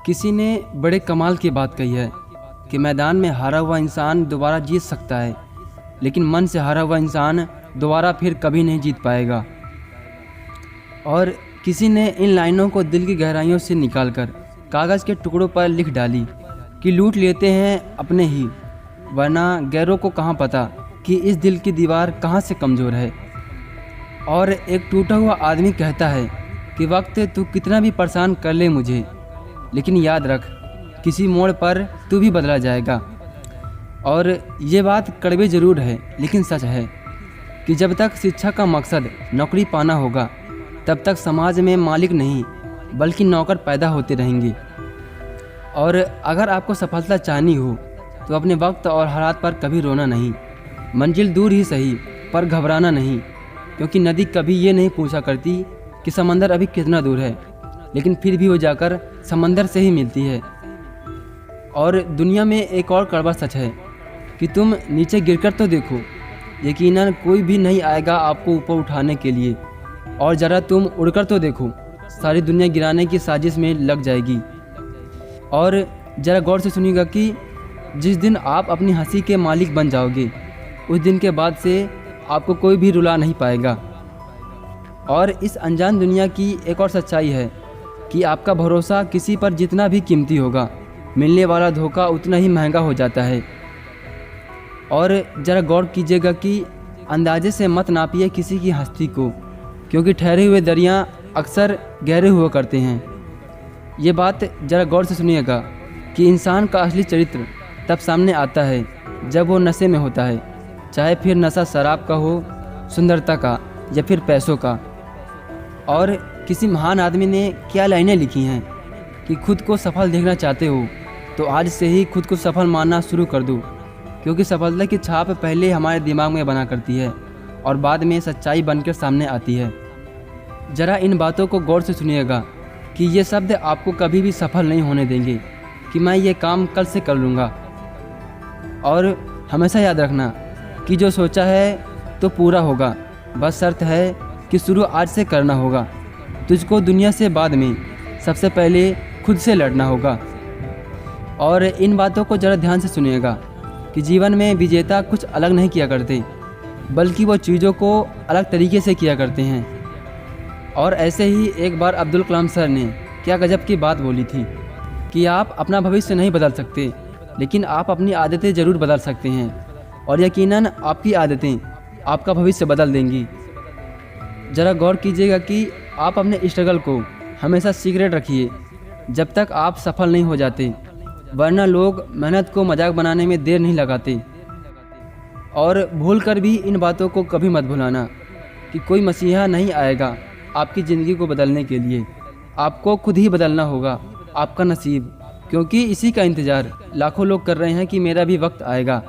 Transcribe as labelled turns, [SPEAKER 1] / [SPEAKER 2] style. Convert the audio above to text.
[SPEAKER 1] किसी ने बड़े कमाल की बात कही है कि मैदान में हारा हुआ इंसान दोबारा जीत सकता है, लेकिन मन से हारा हुआ इंसान दोबारा फिर कभी नहीं जीत पाएगा। और किसी ने इन लाइनों को दिल की गहराइयों से निकालकर कागज़ के टुकड़ों पर लिख डाली कि लूट लेते हैं अपने ही, वरना गैरों को कहाँ पता कि इस दिल की दीवार कहाँ से कमज़ोर है। और एक टूटा हुआ आदमी कहता है कि वक्त तू कितना भी परेशान कर ले मुझे, लेकिन याद रख किसी मोड़ पर तू भी बदला जाएगा। और ये बात कड़वी ज़रूर है, लेकिन सच है कि जब तक शिक्षा का मकसद नौकरी पाना होगा, तब तक समाज में मालिक नहीं बल्कि नौकर पैदा होते रहेंगे। और अगर आपको सफलता चाहनी हो तो अपने वक्त और हालात पर कभी रोना नहीं। मंजिल दूर ही सही, पर घबराना नहीं, क्योंकि नदी कभी ये नहीं पूछा करती कि समंदर अभी कितना दूर है, लेकिन फिर भी वो जाकर समंदर से ही मिलती है। और दुनिया में एक और कड़वा सच है कि तुम नीचे गिरकर तो देखो, यकीनन कोई भी नहीं आएगा आपको ऊपर उठाने के लिए। और ज़रा तुम उड़कर तो देखो, सारी दुनिया गिराने की साजिश में लग जाएगी। और ज़रा गौर से सुनिएगा कि जिस दिन आप अपनी हंसी के मालिक बन जाओगे, उस दिन के बाद से आपको कोई भी रुला नहीं पाएगा। और इस अनजान दुनिया की एक और सच्चाई है कि आपका भरोसा किसी पर जितना भी कीमती होगा, मिलने वाला धोखा उतना ही महंगा हो जाता है। और ज़रा गौर कीजिएगा कि अंदाजे से मत नापिए किसी की हस्ती को, क्योंकि ठहरे हुए दरिया अक्सर गहरे हुआ करते हैं। ये बात ज़रा गौर से सुनिएगा कि इंसान का असली चरित्र तब सामने आता है जब वो नशे में होता है, चाहे फिर नशा शराब का हो, सुंदरता का, या फिर पैसों का। और किसी महान आदमी ने क्या लाइनें लिखी हैं कि खुद को सफल देखना चाहते हो तो आज से ही खुद को सफल मानना शुरू कर दो, क्योंकि सफलता की छाप पहले हमारे दिमाग में बना करती है और बाद में सच्चाई बनकर सामने आती है। ज़रा इन बातों को गौर से सुनिएगा कि ये शब्द आपको कभी भी सफल नहीं होने देंगे कि मैं ये काम कल से कर लूँगा। और हमेशा याद रखना कि जो सोचा है तो पूरा होगा, बस शर्त है कि शुरू आज से करना होगा। तुझको दुनिया से बाद में सबसे पहले खुद से लड़ना होगा। और इन बातों को ज़रा ध्यान से सुनिएगा कि जीवन में विजेता कुछ अलग नहीं किया करते, बल्कि वो चीज़ों को अलग तरीके से किया करते हैं। और ऐसे ही एक बार अब्दुल कलाम सर ने क्या गजब की बात बोली थी कि आप अपना भविष्य नहीं बदल सकते, लेकिन आप अपनी आदतें ज़रूर बदल सकते हैं, और यकीनन आपकी आदतें आपका भविष्य बदल देंगी। ज़रा गौर कीजिएगा कि आप अपने स्ट्रगल को हमेशा सीक्रेट रखिए जब तक आप सफल नहीं हो जाते, वरना लोग मेहनत को मजाक बनाने में देर नहीं लगाते। और भूल कर भी इन बातों को कभी मत भुलाना कि कोई मसीहा नहीं आएगा आपकी ज़िंदगी को बदलने के लिए। आपको खुद ही बदलना होगा आपका नसीब, क्योंकि इसी का इंतज़ार लाखों लोग कर रहे हैं कि मेरा भी वक्त आएगा।